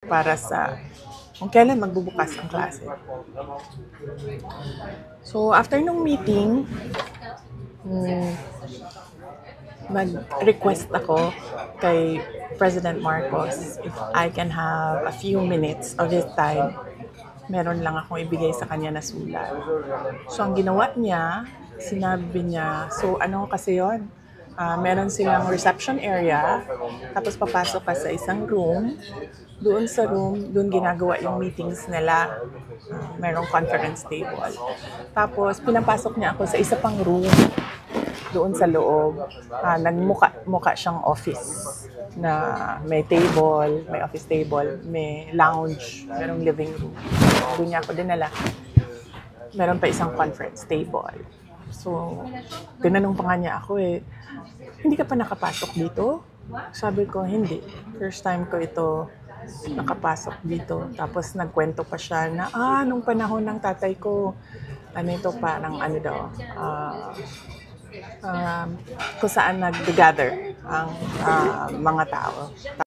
para sa kung kailan magbubukas ang klase. So, after nung meeting, mag-request ako kay President Marcos if I can have a few minutes of his time. Meron lang akong ibigay sa kanya na sulat. So, ang ginawa niya, sinabi niya, so ano kasi yon? Meron silang reception area, tapos papasok ka sa isang room. Doon sa room, doon ginagawa yung meetings nila. Merong conference table. Tapos, pinapasok niya ako sa isa pang room doon sa loob. Nagmuka siyang office na may table, may office table, may lounge, merong living room. Doon niya ako dinala. Meron pa isang conference table. So, tinanong pa nga niya ako hindi ka pa nakapasok dito? Sabi ko, hindi. First time ko ito nakapasok dito. Tapos nagkwento pa siya na, nung panahon ng tatay ko, parang kung saan nag-gather ang mga tao.